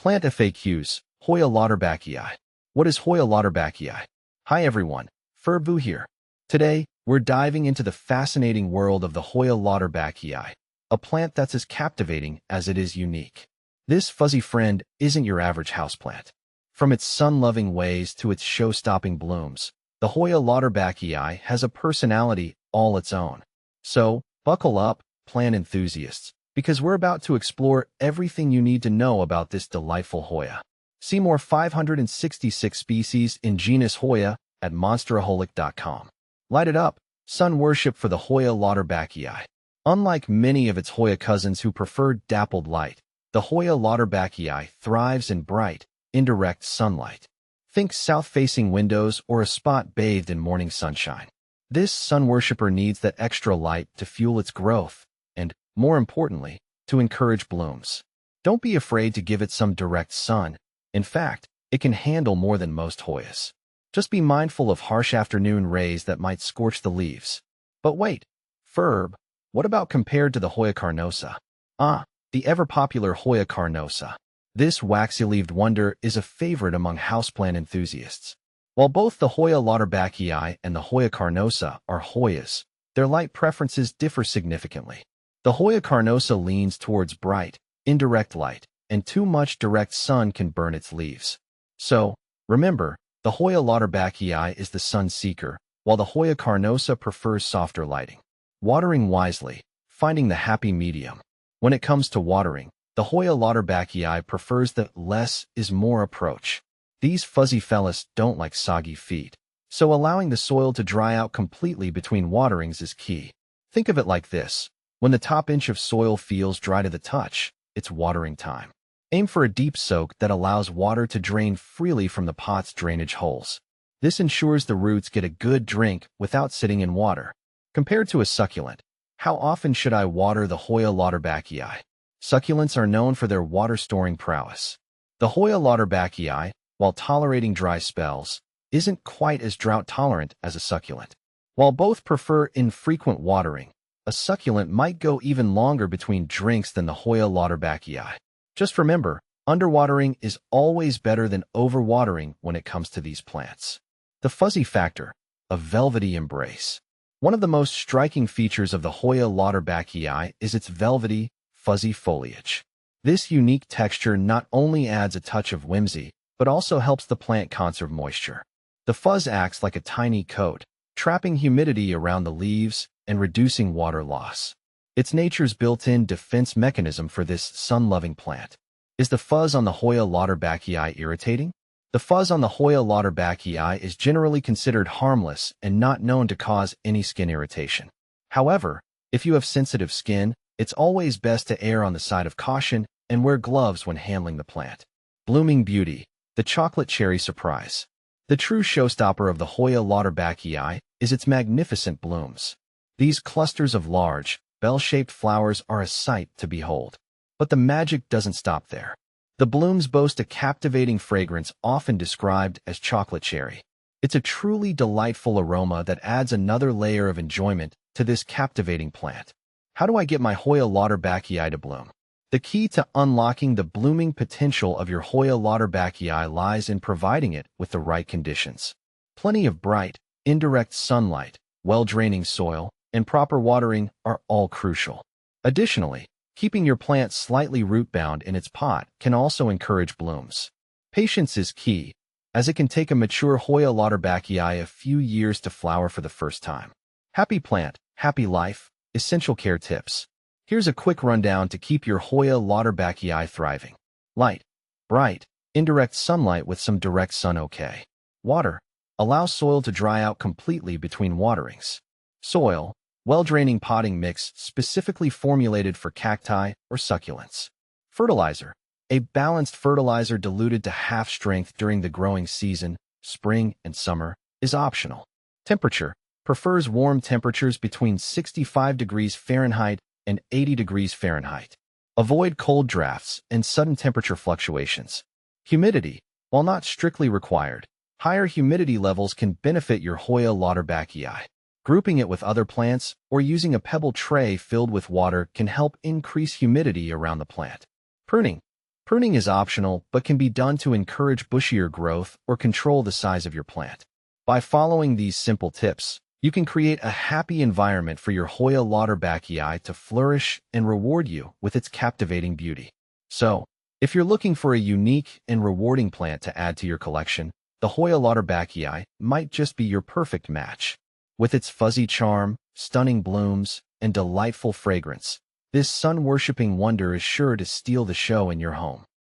Plant FAQs, Hoya Lauterbachii. What is Hoya Lauterbachii? Hi everyone, Furbu here. Today, we're diving into the fascinating world of the Hoya Lauterbachii, a plant that's as captivating as it is unique. This fuzzy friend isn't your average houseplant. From its sun-loving ways to its show-stopping blooms, the Hoya Lauterbachii has a personality all its own. So, buckle up, plant enthusiasts, because we're about to explore everything you need to know about this delightful Hoya. See more 566 species in genus Hoya at monsteraholic.com. Light it up, sun worship for the Hoya Lauterbachii. Unlike many of its Hoya cousins who prefer dappled light, the Hoya Lauterbachii thrives in bright, indirect sunlight. Think south-facing windows or a spot bathed in morning sunshine. This sun worshipper needs that extra light to fuel its growth and, more importantly, to encourage blooms. Don't be afraid to give it some direct sun. In fact, it can handle more than most Hoyas. Just be mindful of harsh afternoon rays that might scorch the leaves. But wait, Ferb, what about compared to the Hoya carnosa? The ever-popular Hoya carnosa. This waxy-leaved wonder is a favorite among houseplant enthusiasts. While both the Hoya Lauterbachii and the Hoya carnosa are Hoyas, their light preferences differ significantly. The Hoya carnosa leans towards bright, indirect light, and too much direct sun can burn its leaves. So, remember, the Hoya Lauterbachii is the sun seeker, while the Hoya carnosa prefers softer lighting. Watering wisely, finding the happy medium. When it comes to watering, the Hoya Lauterbachii prefers the less is more approach. These fuzzy fellas don't like soggy feet, so allowing the soil to dry out completely between waterings is key. Think of it like this. When the top inch of soil feels dry to the touch, it's watering time. Aim for a deep soak that allows water to drain freely from the pot's drainage holes. This ensures the roots get a good drink without sitting in water. Compared to a succulent, how often should I water the Hoya Lauterbachii? Succulents are known for their water-storing prowess. The Hoya Lauterbachii, while tolerating dry spells, isn't quite as drought-tolerant as a succulent. While both prefer infrequent watering, a succulent might go even longer between drinks than the Hoya Lauterbachii. Just remember, underwatering is always better than overwatering when it comes to these plants. The fuzzy factor, a velvety embrace. One of the most striking features of the Hoya Lauterbachii is its velvety, fuzzy foliage. This unique texture not only adds a touch of whimsy, but also helps the plant conserve moisture. The fuzz acts like a tiny coat, trapping humidity around the leaves and reducing water loss. It's nature's built-in defense mechanism for this sun-loving plant. Is the fuzz on the Hoya Lauterbachii irritating? The fuzz on the Hoya Lauterbachii is generally considered harmless and not known to cause any skin irritation. However, if you have sensitive skin, it's always best to err on the side of caution and wear gloves when handling the plant. Blooming beauty, the chocolate cherry surprise. The true showstopper of the Hoya Lauterbachii is its magnificent blooms. These clusters of large, bell-shaped flowers are a sight to behold. But the magic doesn't stop there. The blooms boast a captivating fragrance often described as chocolate cherry. It's a truly delightful aroma that adds another layer of enjoyment to this captivating plant. How do I get my Hoya Lauterbachii to bloom? The key to unlocking the blooming potential of your Hoya Lauterbachii lies in providing it with the right conditions. Plenty of bright, indirect sunlight, well-draining soil, and proper watering are all crucial. Additionally, keeping your plant slightly root-bound in its pot can also encourage blooms. Patience is key, as it can take a mature Hoya Lauterbachii a few years to flower for the first time. Happy plant, happy life, essential care tips. Here's a quick rundown to keep your Hoya Lauterbachii thriving. Light, bright, indirect sunlight with some direct sun okay. Water, allow soil to dry out completely between waterings. Soil, well-draining potting mix specifically formulated for cacti or succulents. Fertilizer, a balanced fertilizer diluted to half strength during the growing season, spring and summer, is optional. Temperature, prefers warm temperatures between 65 degrees Fahrenheit and 80 degrees Fahrenheit. Avoid cold drafts and sudden temperature fluctuations. Humidity, while not strictly required, higher humidity levels can benefit your Hoya Lauterbachii. Grouping it with other plants or using a pebble tray filled with water can help increase humidity around the plant. Pruning. Pruning is optional but can be done to encourage bushier growth or control the size of your plant. By following these simple tips, you can create a happy environment for your Hoya Lauterbachii to flourish and reward you with its captivating beauty. So, if you're looking for a unique and rewarding plant to add to your collection, the Hoya Lauterbachii might just be your perfect match. With its fuzzy charm, stunning blooms, and delightful fragrance, this sun-worshipping wonder is sure to steal the show in your home.